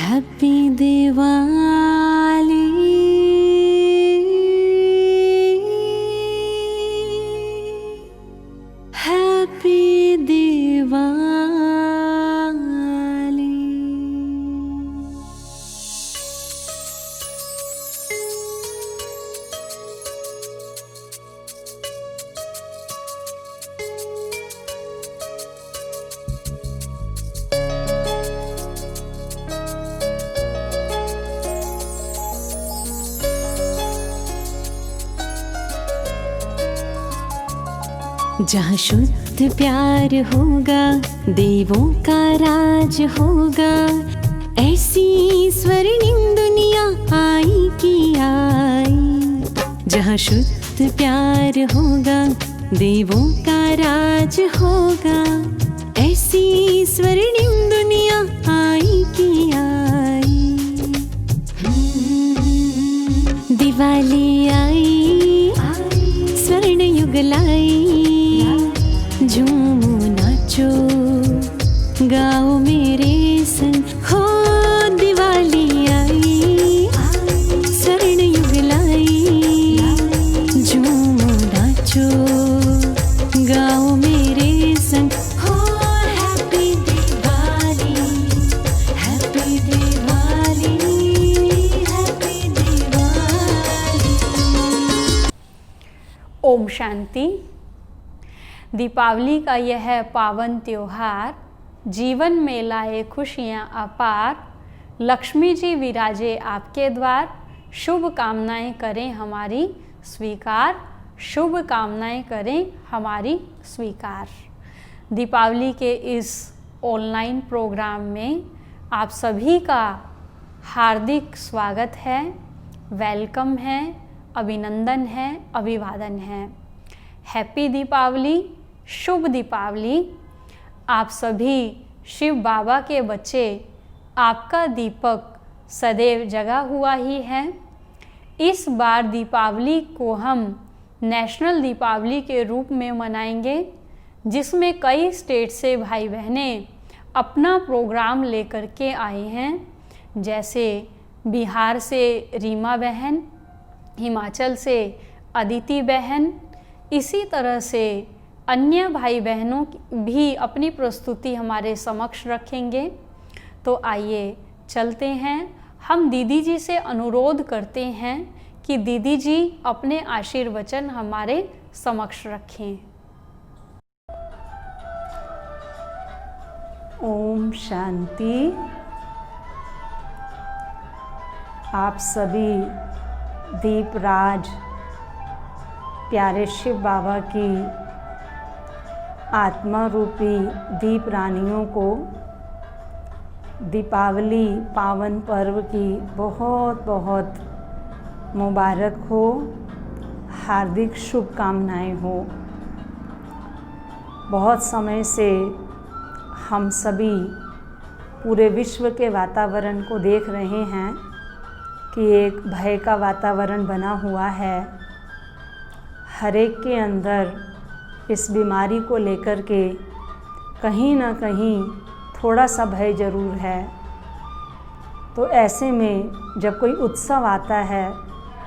Happy Diwali, happy Diwali. जहाँ शुद्ध प्यार होगा, देवों का राज होगा, ऐसी स्वर्णिम दुनिया आई की आई। जहाँ शुद्ध प्यार होगा, देवों का राज होगा, ऐसी स्वर्णिम दुनिया आई की आई। दिवाली आई, स्वर्ण युग लाई, झूमो नाचो गाओ मेरे संग हो। दिवाली आई, स्वर्ण युग लाई, झूमो नाचो गाओ मेरे संग हो। Happy Diwali, happy Diwali, happy Diwali. ओम शांति। दीपावली का यह पावन त्योहार जीवन में लाए खुशियाँ अपार। लक्ष्मी जी विराजे आपके द्वार, शुभ कामनाएं करें हमारी स्वीकार, शुभ कामनाएं करें हमारी स्वीकार। दीपावली के इस ऑनलाइन प्रोग्राम में आप सभी का हार्दिक स्वागत है, वेलकम है, अभिनंदन है, अभिवादन है। हैप्पी दीपावली, शुभ दीपावली। आप सभी शिव बाबा के बच्चे, आपका दीपक सदैव जगा हुआ ही है। इस बार दीपावली को हम नेशनल दीपावली के रूप में मनाएंगे, जिसमें कई स्टेट से भाई बहनें अपना प्रोग्राम लेकर के आए हैं। जैसे बिहार से रीमा बहन, हिमाचल से अदिति बहन, इसी तरह से अन्य भाई बहनों भी अपनी प्रस्तुति हमारे समक्ष रखेंगे। तो आइए चलते हैं। हम दीदी जी से अनुरोध करते हैं कि दीदी जी अपने आशीर्वचन हमारे समक्ष रखें। ओम शांति। आप सभी दीपराज प्यारे शिव बाबा की आत्मा रूपी दीप रानियों को दीपावली पावन पर्व की बहुत बहुत मुबारक हो, हार्दिक शुभकामनाएं हो। बहुत समय से हम सभी पूरे विश्व के वातावरण को देख रहे हैं कि एक भय का वातावरण बना हुआ है। हर एक के अंदर इस बीमारी को लेकर के कहीं ना कहीं थोड़ा सा भय ज़रूर है। तो ऐसे में जब कोई उत्सव आता है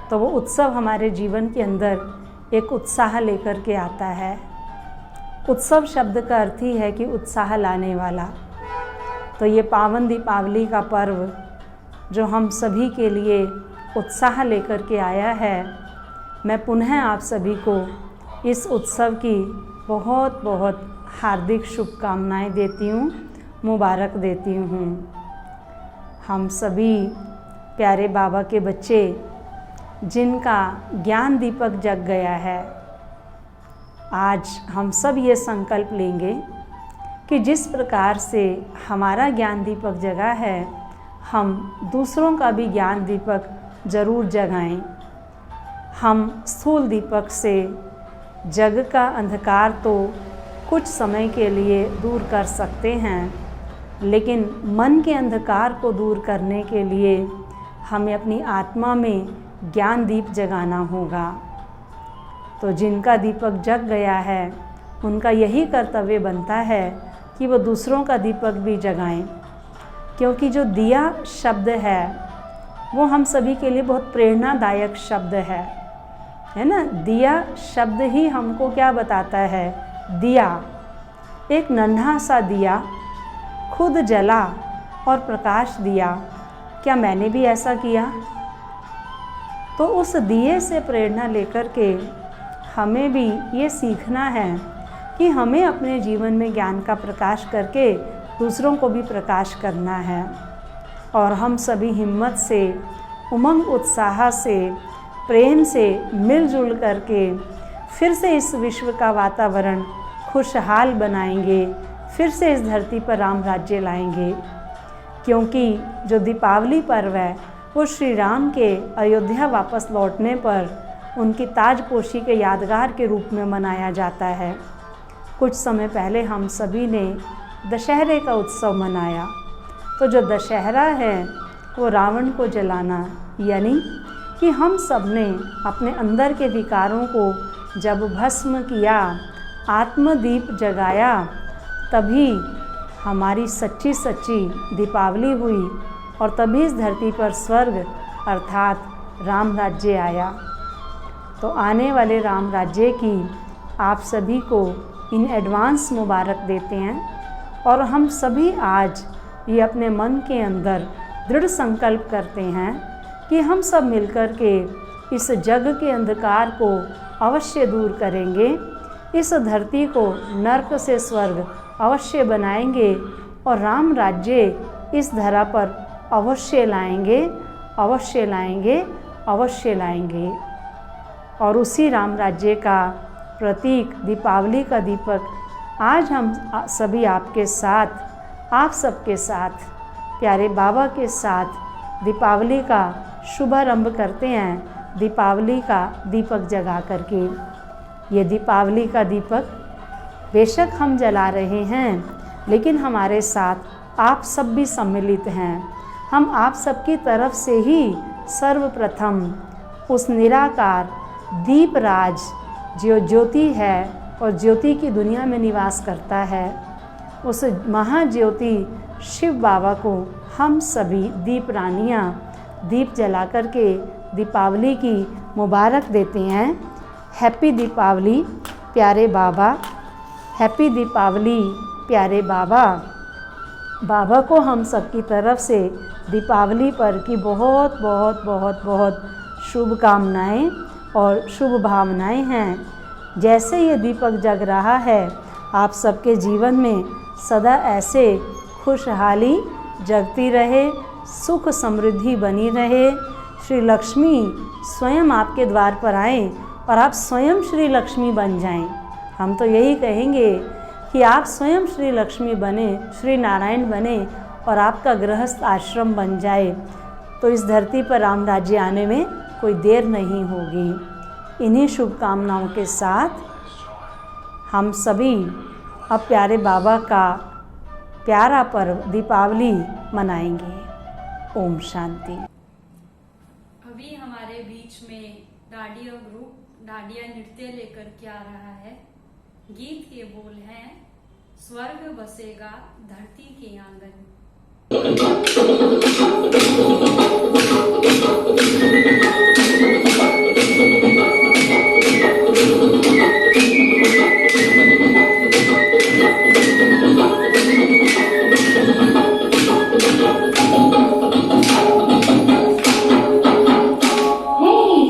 तो वो उत्सव हमारे जीवन के अंदर एक उत्साह लेकर के आता है। उत्सव शब्द का अर्थ ही है कि उत्साह लाने वाला। तो ये पावन दीपावली का पर्व जो हम सभी के लिए उत्साह लेकर के आया है, मैं पुनः आप सभी को इस उत्सव की बहुत बहुत हार्दिक शुभकामनाएं देती हूँ, मुबारक देती हूँ। हम सभी प्यारे बाबा के बच्चे जिनका ज्ञान दीपक जग गया है, आज हम सब ये संकल्प लेंगे कि जिस प्रकार से हमारा ज्ञान दीपक जगा है, हम दूसरों का भी ज्ञान दीपक ज़रूर जगाएं। हम स्थूल दीपक से जग का अंधकार तो कुछ समय के लिए दूर कर सकते हैं, लेकिन मन के अंधकार को दूर करने के लिए हमें अपनी आत्मा में ज्ञान दीप जगाना होगा। तो जिनका दीपक जग गया है, उनका यही कर्तव्य बनता है कि वो दूसरों का दीपक भी जगाएं। क्योंकि जो दिया शब्द है वो हम सभी के लिए बहुत प्रेरणादायक शब्द है ना। दिया शब्द ही हमको क्या बताता है? दिया, एक नन्हा सा दिया खुद जला और प्रकाश दिया। क्या मैंने भी ऐसा किया? तो उस दिए से प्रेरणा लेकर के हमें भी ये सीखना है कि हमें अपने जीवन में ज्ञान का प्रकाश करके दूसरों को भी प्रकाश करना है। और हम सभी हिम्मत से, उमंग उत्साह से, प्रेम से मिलजुल करके फिर से इस विश्व का वातावरण खुशहाल बनाएंगे, फिर से इस धरती पर राम राज्य लाएंगे। क्योंकि जो दीपावली पर्व है वो श्री राम के अयोध्या वापस लौटने पर उनकी ताजपोशी के यादगार के रूप में मनाया जाता है। कुछ समय पहले हम सभी ने दशहरे का उत्सव मनाया। तो जो दशहरा है वो रावण को जलाना, यानी कि हम सब ने अपने अंदर के विकारों को जब भस्म किया, आत्मदीप जगाया, तभी हमारी सच्ची सच्ची दीपावली हुई और तभी इस धरती पर स्वर्ग अर्थात राम राज्य आया। तो आने वाले राम राज्य की आप सभी को इन एडवांस मुबारक देते हैं। और हम सभी आज ये अपने मन के अंदर दृढ़ संकल्प करते हैं कि हम सब मिलकर के इस जग के अंधकार को अवश्य दूर करेंगे, इस धरती को नर्क से स्वर्ग अवश्य बनाएंगे और राम राज्य इस धरा पर अवश्य लाएंगे, अवश्य लाएंगे, अवश्य लाएंगे। और उसी राम राज्य का प्रतीक दीपावली का दीपक आज हम सभी आपके साथ, आप सबके साथ, प्यारे बाबा के साथ दीपावली का शुभारंभ करते हैं, दीपावली का दीपक जगा करके। ये दीपावली का दीपक बेशक हम जला रहे हैं, लेकिन हमारे साथ आप सब भी सम्मिलित हैं। हम आप सबकी तरफ से ही सर्वप्रथम उस निराकार दीपराज जो ज्योति है और ज्योति की दुनिया में निवास करता है, उस महाज्योति शिव बाबा को हम सभी दीप रानियाँ दीप जला कर के दीपावली की मुबारक देते हैं। हैप्पी दीपावली प्यारे बाबा, हैप्पी दीपावली प्यारे बाबा। बाबा को हम सबकी तरफ से दीपावली पर की बहुत बहुत बहुत बहुत शुभकामनाएं और शुभ भावनाएं हैं। जैसे ये दीपक जग रहा है, आप सबके जीवन में सदा ऐसे खुशहाली जगती रहे, सुख समृद्धि बनी रहे। श्री लक्ष्मी स्वयं आपके द्वार पर आएं और आप स्वयं श्री लक्ष्मी बन जाएं। हम तो यही कहेंगे कि आप स्वयं श्री लक्ष्मी बने, श्री नारायण बने और आपका गृहस्थ आश्रम बन जाए, तो इस धरती पर राम राज्य आने में कोई देर नहीं होगी। इन्हीं शुभकामनाओं के साथ हम सभी अब प्यारे बाबा का प्यारा पर्व दीपावली मनाएंगे। ओम शांति। अभी हमारे बीच में डाडिया ग्रुप डाडिया नृत्य लेकर के आ रहा है। गीत के बोल हैं, स्वर्ग बसेगा धरती के आंगन। Hey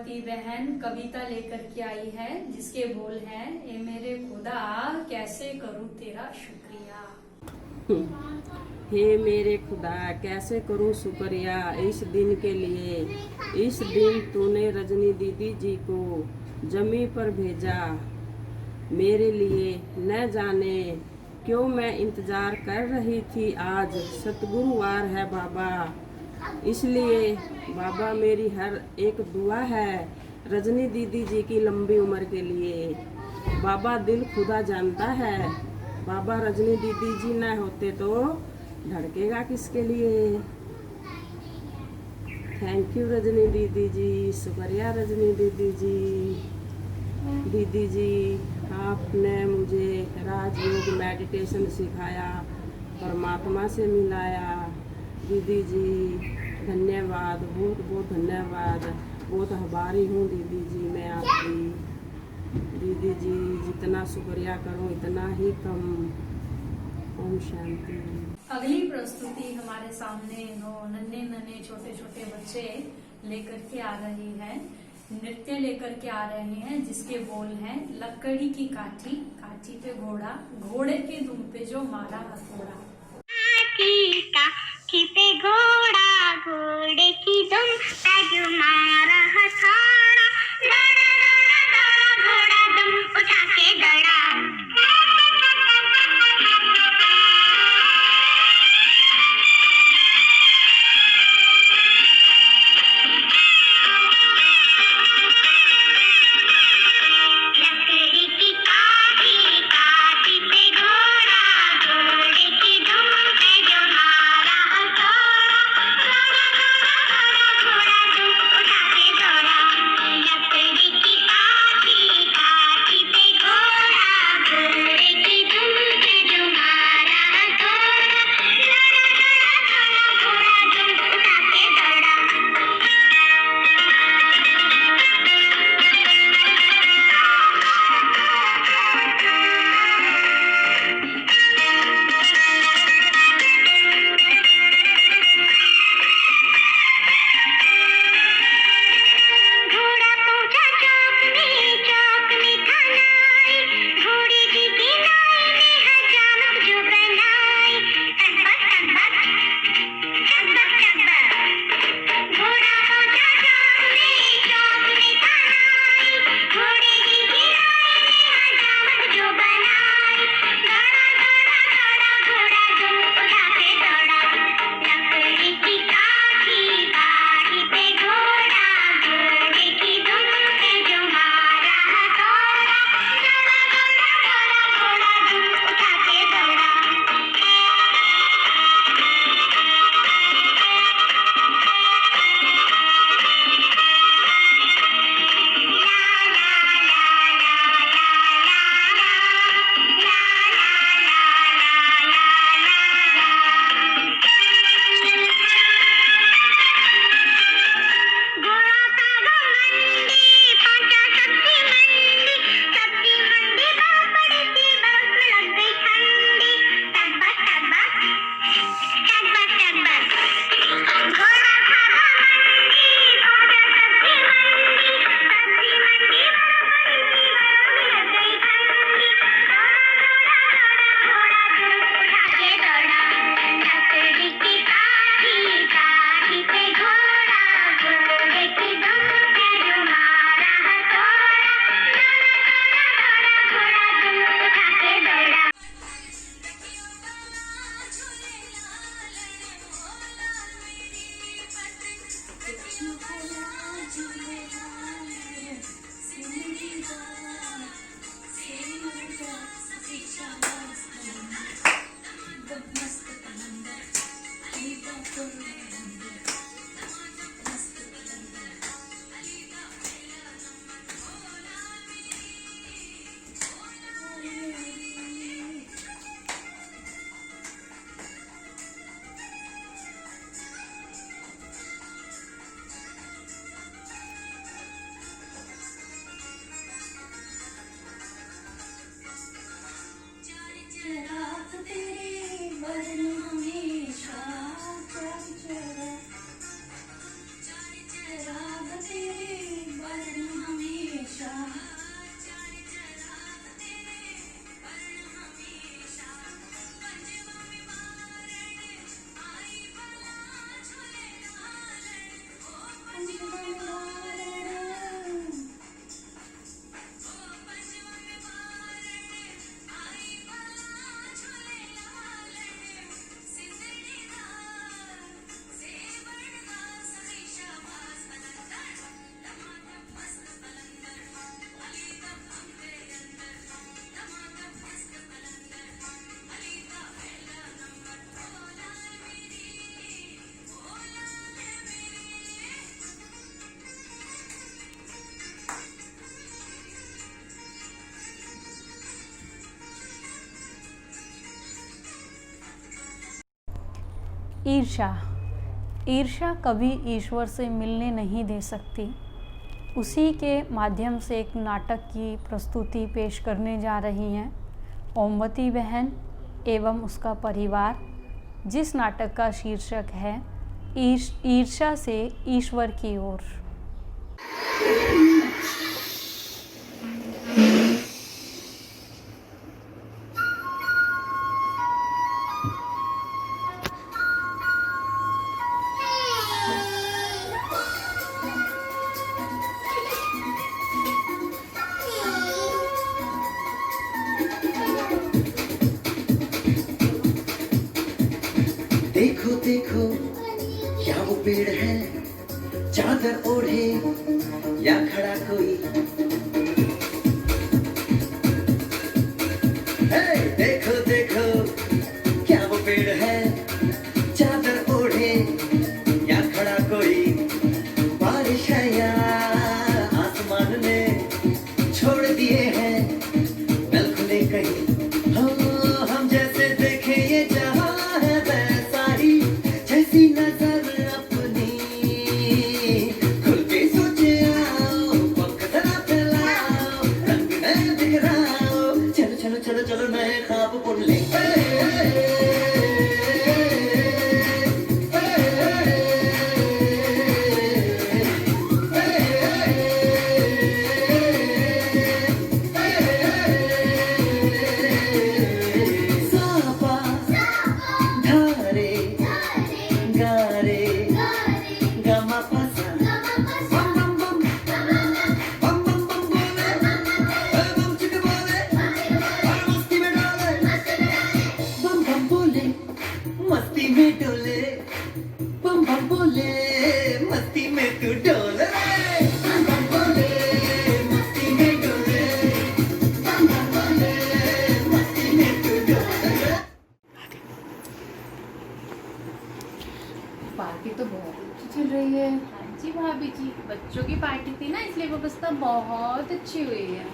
छोटी बहन कविता लेकर के आई है, जिसके बोल हैं, ए मेरे खुदा कैसे करूं तेरा शुक्रिया। हे मेरे खुदा कैसे करूं शुक्रिया इस दिन के लिए। इस दिन तूने रजनी दीदी जी को जमी पर भेजा मेरे लिए। न जाने क्यों मैं इंतजार कर रही थी। आज सतगुरुवार है बाबा, इसलिए बाबा मेरी हर एक दुआ है रजनी दीदी जी की लंबी उम्र के लिए। बाबा दिल खुदा जानता है, बाबा रजनी दीदी जी न होते तो धड़केगा किसके लिए। थैंक यू रजनी दीदी जी, शुक्रिया रजनी दीदी जी। दीदी जी आपने मुझे राजयोग मेडिटेशन सिखाया, परमात्मा से मिलाया। दीदी जी धन्यवाद, बहुत बहुत धन्यवाद। बहुत आभारी हूँ दीदी जी मैं आपकी। दीदी जी जितना शुक्रिया करूँ इतना ही कम। ओम शांति। अगली प्रस्तुति हमारे सामने दो नन्हे नन्हे छोटे छोटे बच्चे लेकर के आ रही है, नृत्य लेकर के आ रहे हैं, जिसके बोल हैं, लकड़ी की काठी, काठी पे घोड़ा, घोड़े के दुम पे जो मारा हथौड़ा। काठी पे घोड़ा, घोड़े की दुम पे जो मारा हथौड़ा, दौड़ा दौड़ा दौड़ा घोड़ा दुम उठा के दौड़ा। लकड़ी की काठी, काठी पे घोड़ा, घोड़े की दुम पे जो मारा हथौड़ा, दौड़ा दौड़ा दौड़ा घोड़ा दुम उठा ईर्ष्या। ईर्ष्या कभी ईश्वर से मिलने नहीं दे सकती। उसी के माध्यम से एक नाटक की प्रस्तुति पेश करने जा रही हैं ओमवती बहन एवं उसका परिवार, जिस नाटक का शीर्षक है ईर्ष्या से ईश्वर की ओर। देखो देखो क्या वो पेड़ है, चादर ओढ़े या खड़ा कोई। हे देखो देखो क्या वो पेड़ है, चादर ओढ़े या खड़ा कोई। बारिश है या आसमान ने छोड़ दिए हैं नल खुले कहीं। हम जैसे देखे ये जहां नजर अपनी खुल के सोचे आओ, पंख जरा फैलाओ, रंग नए बिखराओ। चलो चलो चलो चलो नए ख्वाब बुन ले। मस्ती में डोले बम बम बोले, मस्ती में तू डोले। बम बम बोले मस्ती में डोले, बम बम बोले मस्ती में तू डोले। पार्टी तो बहुत अच्छी चल रही है। हाँ जी भाभी जी, बच्चों की पार्टी थी ना, इसलिए व्यवस्था बहुत अच्छी हुई है।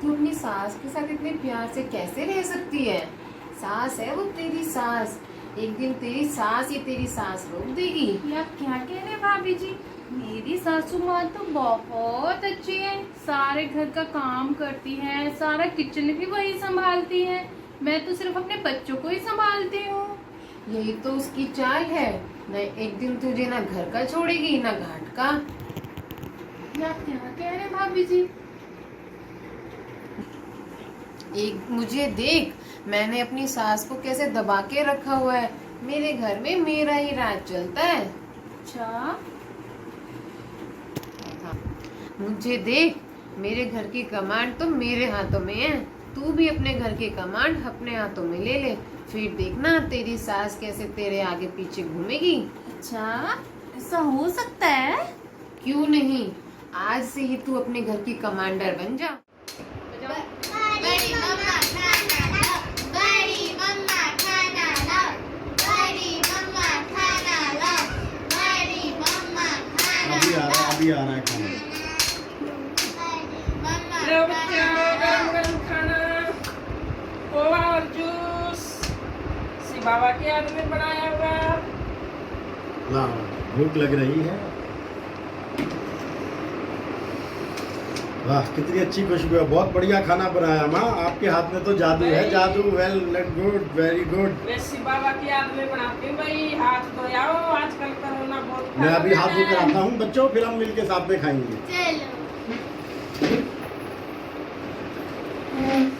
तू अपनी सास के साथ इतने प्यार से कैसे रह सकती है? सास है वो तेरी सास, एक दिन तेरी सास ये तेरी सास रोक देगी। या क्या कह रहे भाभी जी, मेरी सासू माँ तो बहुत अच्छी है, सारे घर का काम करती है, सारा किचन भी वही संभालती है, मैं तो सिर्फ अपने बच्चों को ही संभालती हूँ। यही तो उसकी चाल है, न एक दिन तुझे ना घर का छोड़ेगी ना घाट का। या क्या कह रहे भाभी जी? एक मुझे देख, मैंने अपनी सास को कैसे दबा के रखा हुआ है। मेरे घर में मेरा ही राज चलता है। अच्छा, मुझे देख, मेरे घर की कमांड तो मेरे हाथों में है। तू भी अपने घर की कमांड अपने हाथों में ले ले, फिर देखना तेरी सास कैसे तेरे आगे पीछे घूमेगी। अच्छा ऐसा हो सकता है? क्यों नहीं, आज से ही तू अपने घर की कमांडर बन जा। बड़ी मम्मा खाना लाओ, बड़ी मम्मा खाना लाओ, बड़ी मम्मा खाना लाओ, बड़ी मम्मा खाना लाओ। अभी आ रहा है खाना। मम्मा लो बच्चों, गरम गरम खाना, पोहा और जूस शिव बाबा के याद में बनाया हुआ। ला, भूख लग रही है। वाह, कितनी अच्छी खुशबू है, बहुत बढ़िया खाना बनाया माँ। आपके हाथ में तो जादू है, जादू। Well good, very good. मैं शिव बाबा की याद में बनाती हूँ भाई, हाथ धोयाओ, आजकल कोरोना बहुत। मैं अभी हाथ धो कर आता हूँ बच्चों, फिर हम मिलके साथ में खाएंगे।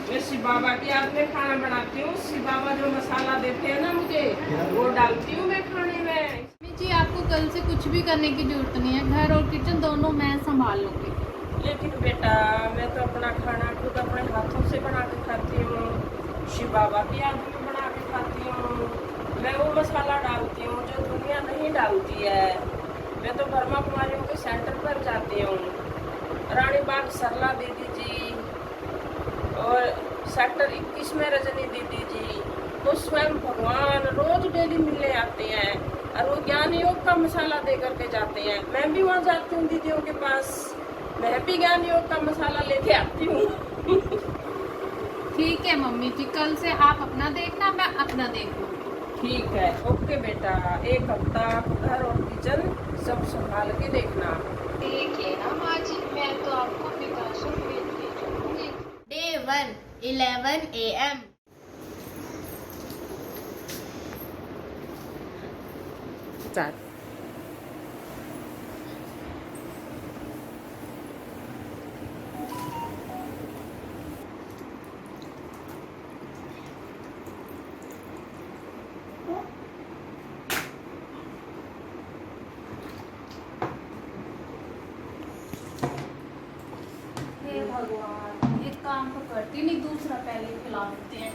मैं शिव बाबा की याद में खाना बनाती हूँ। शिव बाबा जो मसाला देते हैं ना मुझे, वो डालती हूँ मैं खाने में। जी आपको कल से कुछ भी करने की जरूरत नहीं है, घर और किचन दोनों मैं संभाल लूंगी। लेकिन बेटा, मैं तो अपना खाना खुद अपने हाथों से बना के खाती हूँ, शिव बाबा की याद में बना के खाती हूँ। मैं वो मसाला डालती हूँ जो दुनिया नहीं डालती है। मैं तो ब्रह्मा कुमारियों के सेंटर पर जाती हूँ, रानी बाग सरला दीदी जी और सेक्टर 21 में रजनी दीदी जी, वो स्वयं भगवान रोज डेली मिलने आते हैं और वो ज्ञान योग का मसाला दे करके जाते हैं। मैं भी वहाँ जाती हूँ दीदियों के पास, मैं भी ज्ञान योग का मसाला लेके आती हूँ। ठीक है मम्मी जी, कल से आप अपना देखना, मैं अपना देखूँ। ठीक है, ओके बेटा। एक हफ्ता घर और किचन सब संभाल के देखना। ठीक है ना माँ जी, मैं तो आपको पिकासो भेज भेजूंगी। Day 1, 11 AM. हे भगवान, एक काम तो करती नहीं, दूसरा पहले खिला देते हैं।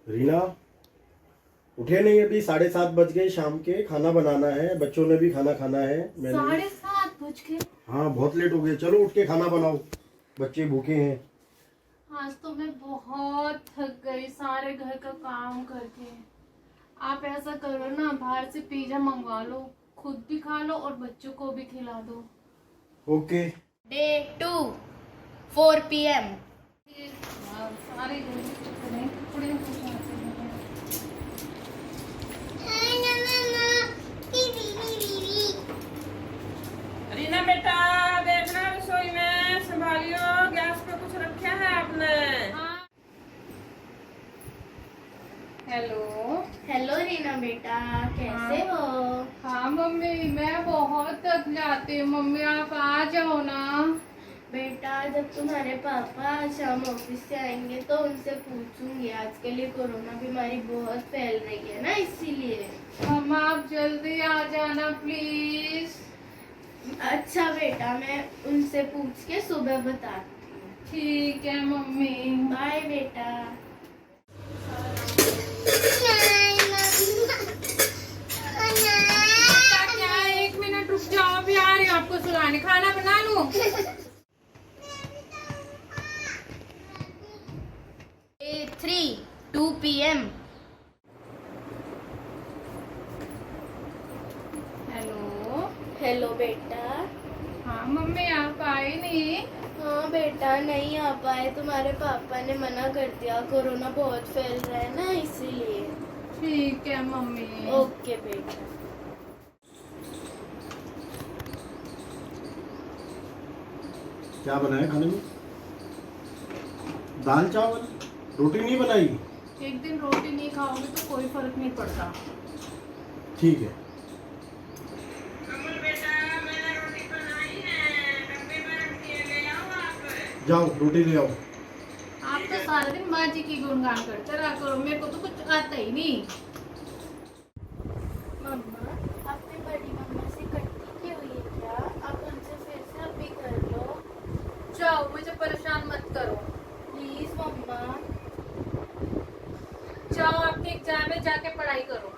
रीना उठे नहीं अभी? 7:30 बज गए शाम के। खाना बनाना है, बच्चों ने भी खाना खाना है। मैंने 7:30 बज गए। हाँ बहुत लेट हो गए। चलो उठ के खाना बनाओ, बच्चे भूखे हैं। आज तो मैं बहुत थक गई सारे घर का काम करके। आप ऐसा करो ना, बाहर से पिज्जा मंगवा लो, खुद भी खा लो और बच्चों को भी खिला दो। ओके। Day 2, 4 PM. सारे घर में टुकड़े टुकड़े हो जाते हैं। रीना बेटा, देखना रसोई में संभालियो, गैस पे कुछ रखा है आपने। हेलो। हेलो रीना बेटा, कैसे हो? हाँ मम्मी, मैं बहुत थक जाती हूँ। मम्मी आप आ जाओ ना। बेटा जब तुम्हारे पापा शाम ऑफिस से आएंगे तो उनसे पूछूंगी। आजकल ये कोरोना बीमारी बहुत फैल रही है ना, इसीलिए। मम्मा आप जल्दी आ जाना प्लीज। अच्छा बेटा, मैं उनसे पूछ के सुबह बताती हूँ। ठीक है मम्मी। बाय बेटा। क्या 1 मिनट रुक जाओ, अभी आ रही हूँ आपको सुलाने। खाना बना लूँ? Day 3, 2 PM. हेलो। हेलो बेटा। हाँ मम्मी आप आई नहीं? हाँ बेटा, नहीं आ पाए। तुम्हारे पापा ने मना कर दिया, कोरोना बहुत फैल रहा है ना, इसीलिए। ठीक है मम्मी। ओके बेटा। क्या बनाया खाने में? दाल चावल, रोटी नहीं बनाई? एक दिन रोटी नहीं खाओगे तो कोई फर्क नहीं पड़ता। ठीक है। अमूल बेटा, मैंने रोटी बनाई है, डब्बे में रख दिए, ले आओ आप। जाओ रोटी ले आओ। आप तो सारा दिन माँ जी की गुणगान करते रहा करो, मेरे को तो कुछ आता ही नहीं। मम्मा, आपने बड़ी मम्मा से कट्टी की हुई है क्या? आप उनसे फिर से अभी कर लो। जाओ, मुझे परेशान मत करो। प्लीज मम्मा। जाओ अपने एग्जाम में जाके पढ़ाई करो।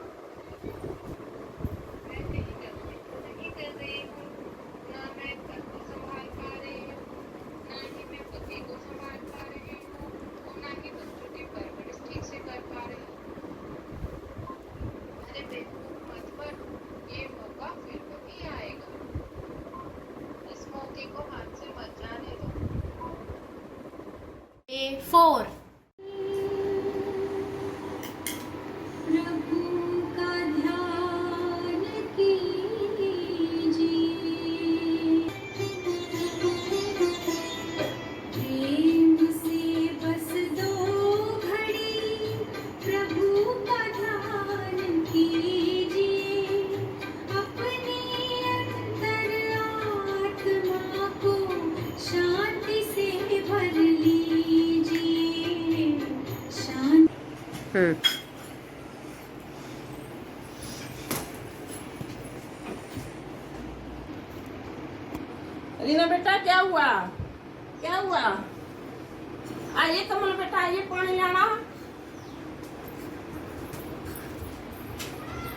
Day 4. प्रभु का ध्यान कीजिए, प्रेम से बस 2 घड़ी प्रभु का ध्यान कीजिए, अपने अंतर आत्मा को शांति से भर लीजिए। शांति रीना बेटा क्या हुआ, क्या हुआ? आइए कमल बेटा, आइए पानी लाना।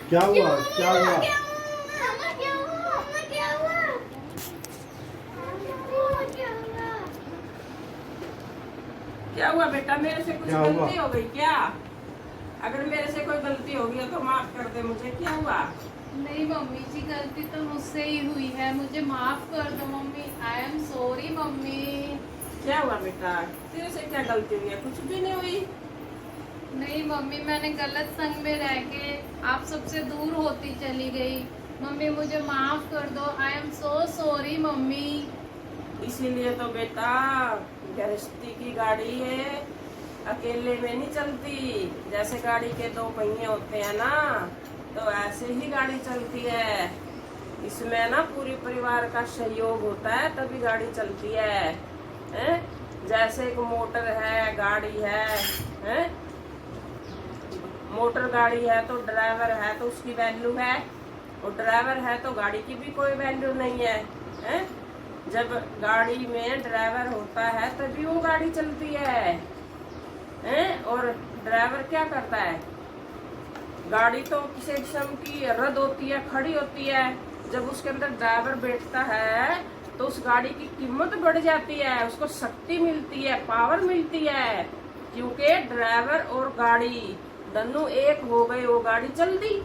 क्या हुआ, क्या हुआ? क्या हुआ बेटा, मेरे से कुछ क्या हुआ? गलती हो गई क्या? अगर मेरे से कोई गलती हो गई तो माफ कर दे मुझे। क्या हुआ? नहीं मम्मी जी, गलती तो मुझसे ही हुई है, मुझे माफ कर दो mummy. I am sorry mummy. क्या हुआ बेटा, तेरे से क्या गलती हुई है? कुछ भी नहीं हुई। नहीं मम्मी, मैंने गलत संग में रह के आप सबसे दूर होती चली गई। मम्मी मुझे माफ कर दो। I am so sorry mummy. इसीलिए तो बेटा गृहस्थी की गाड़ी है, अकेले में नहीं चलती। जैसे गाड़ी के दो पहिए होते हैं ना, तो ऐसे ही गाड़ी चलती है। इसमें ना पूरी परिवार का सहयोग होता है तभी गाड़ी चलती है, हैं? जैसे एक मोटर है, गाड़ी है? मोटर गाड़ी है तो ड्राइवर है तो उसकी वैल्यू है, और ड्राइवर है तो गाड़ी की भी कोई वैल्यू नहीं है, हैं? जब गाड़ी में ड्राइवर होता है तभी वो गाड़ी चलती है, हैं? और ड्राइवर क्या करता है? गाड़ी तो किसी किस्म की रद्द होती है, खड़ी होती है। जब उसके अंदर ड्राइवर बैठता है तो उस गाड़ी की कीमत बढ़ जाती है, उसको शक्ति मिलती है, पावर मिलती है, क्योंकि ड्राइवर और गाड़ी दोनों एक हो गए, वो गाड़ी चल दी।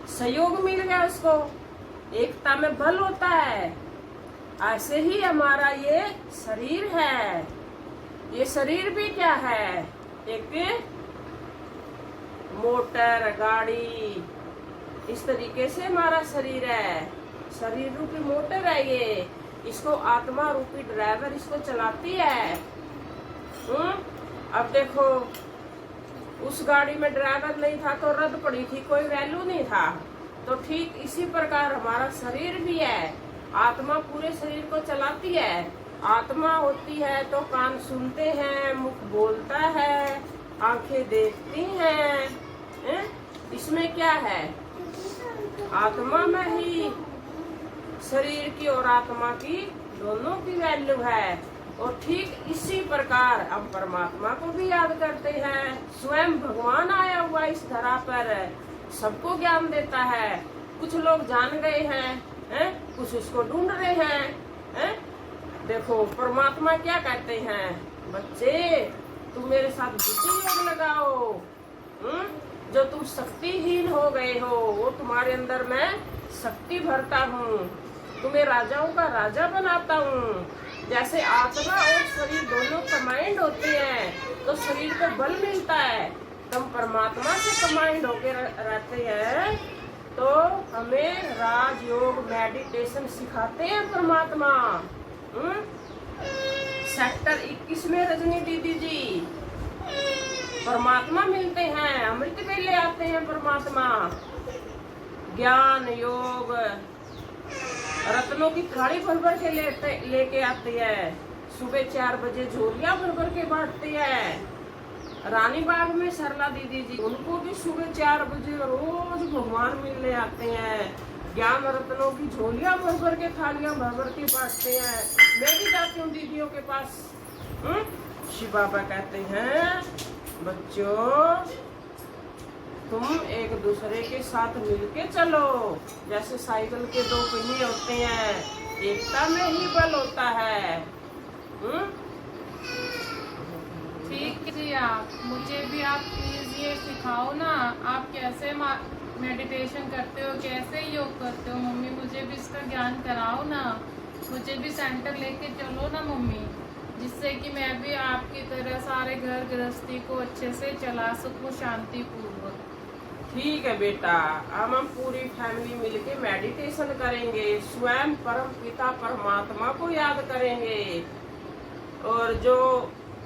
सहयोग मिल गया उसको, एकता में बल होता है। ऐसे ही हमारा ये शरीर है। ये शरीर भी क्या है? एक मोटर गाड़ी, इस तरीके से हमारा शरीर है। शरीर रूपी मोटर है ये, इसको आत्मा रूपी ड्राइवर इसको चलाती है। अब देखो, उस गाड़ी में ड्राइवर नहीं था तो रद्द पड़ी थी, कोई वैल्यू नहीं था। तो ठीक इसी प्रकार हमारा शरीर भी है, आत्मा पूरे शरीर को चलाती है। आत्मा होती है तो कान सुनते हैं, मुख बोलता है, आंखें देखती हैं, हैं? इसमें क्या है? आत्मा में ही शरीर की और आत्मा की दोनों की वैल्यू है। और ठीक इसी प्रकार हम परमात्मा को भी याद करते हैं। स्वयं भगवान आया हुआ इस धरा पर सबको ज्ञान देता है। कुछ लोग जान गए हैं, कुछ उसको ढूंढ रहे हैं। देखो परमात्मा क्या कहते हैं, बच्चे तुम मेरे साथ बुद्धि योग लगाओ। जो तुम शक्तिहीन हो गए हो वो तुम्हारे अंदर मैं शक्ति भरता हूँ, तुम्हें राजाओं का राजा बनाता हूँ। जैसे आत्मा और शरीर दोनों कमांड होते हैं तो शरीर को बल मिलता है। हम परमात्मा से कमांड होके रहते हैं तो हमें राजयोग मेडिटेशन सिखाते हैं परमात्मा। सेक्टर 21 में रजनी दीदी जी परमात्मा मिलते हैं, अमृत वेले आते हैं परमात्मा। ज्ञान योग रत्नों की थाली भर भर के लेके आते हैं। सुबह 4 बजे झोलियां भर भर के बांटते हैं। रानी बाग में सरला दीदी जी, उनको भी सुबह 4 बजे रोज भगवान मिलने आते हैं। ज्ञान रत्नों की झोलियां भर भर के थालियां भर भर के बांटते हैं। मैं भी जाती हूँ दीदियों के पास। शिव बाबा कहते हैं बच्चों तुम एक दूसरे के साथ मिलके चलो। जैसे साइकिल के 2 पहिए होते हैं, एकता में ही बल होता है। ठीक है जी, आप मुझे भी आप प्लीज ये सिखाओ ना, आप कैसे मेडिटेशन करते हो, कैसे योग करते हो। मम्मी मुझे भी इसका ज्ञान कराओ ना, मुझे भी सेंटर लेके चलो ना मम्मी, जिससे कि मैं भी आपकी तरह सारे घर गृहस्थी को अच्छे से चला सकूं शांति पूर्वक। ठीक है बेटा, अब हम पूरी फैमिली मिलके मेडिटेशन करेंगे, स्वयं परम पिता परमात्मा को याद करेंगे। और जो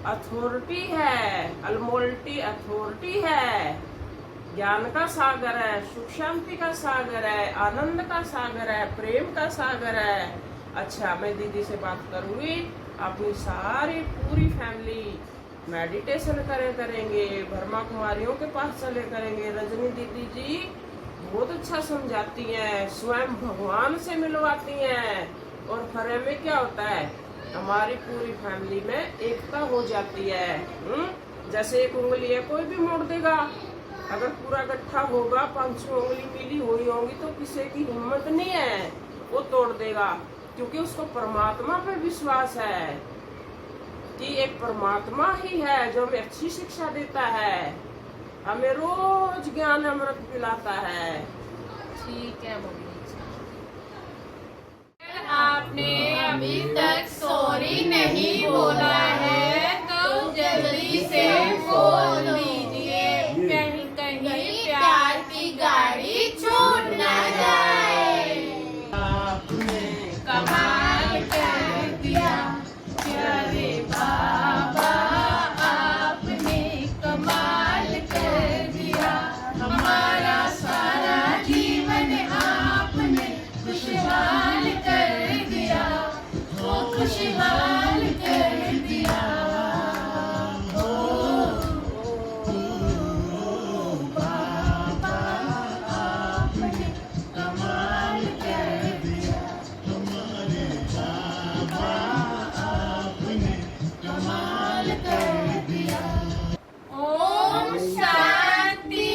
अथॉरिटी है, अल्मोल्टी अथॉरिटी है, ज्ञान का सागर है, सुख शांति का सागर है, आनंद का सागर है, प्रेम का सागर है। अच्छा, मैं दीदी से बात करूंगी, अपनी सारी पूरी फैमिली मेडिटेशन करेंगे, ब्रह्मा कुमारियों के पास चले करेंगे। रजनी दीदी जी बहुत अच्छा समझाती हैं, स्वयं भगवान से मिलवाती हैं। और फरे में क्या होता है, हमारी पूरी फैमिली में एकता हो जाती है। जैसे एक उंगली है, कोई भी मोड़ देगा, अगर पूरा गट्ठा होगा, 5-6 उंगली मिली हुई होंगी तो किसी की हिम्मत नहीं है, वो तोड़ देगा, क्योंकि उसको परमात्मा पे विश्वास है कि एक परमात्मा ही है जो हमें अच्छी शिक्षा देता है, हमें रोज ज्ञान अमृत पिलाता है। ठीक है मम्मी जी। आपने अभी तक सॉरी नहीं बोला है तो जल्दी से बोल दीजिए, कहीं कहीं प्यार की गाड़ी छूट न जाए। आपने कमाल कर दिया प्यारे बाबा, आपने कमाल कर दिया, हमारा सारा जीवन आपने खुशहाल कर दिया, वो खुशहाल कर दिया। बाबा आपने कमाल कर दिया, हमारे बाबा आपने कमाल कर दिया। ओम शांति।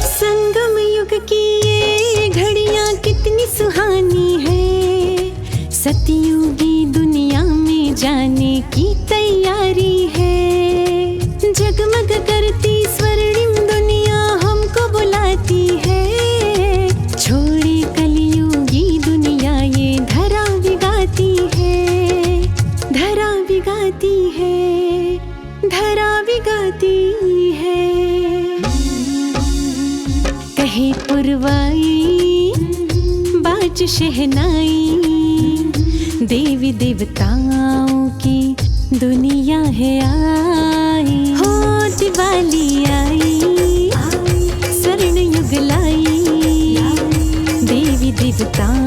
संगम युग की ये घड़ियां कितनी सुहानी है, सतयुगी दुनिया में जाने की तैयारी है। जगमग करती स्वर्णिम दुनिया हमको बुलाती है, छोड़ी कलयुगी दुनिया ये धरा बिगाती है, धरा बिगाती है, धरा बिगाती है। कहे पुरवाई बाज शहनाई, देवी देवताओं की दुनिया है आई, हो दिवाली आई, स्वर्ण युग लाई, देवी देवताओं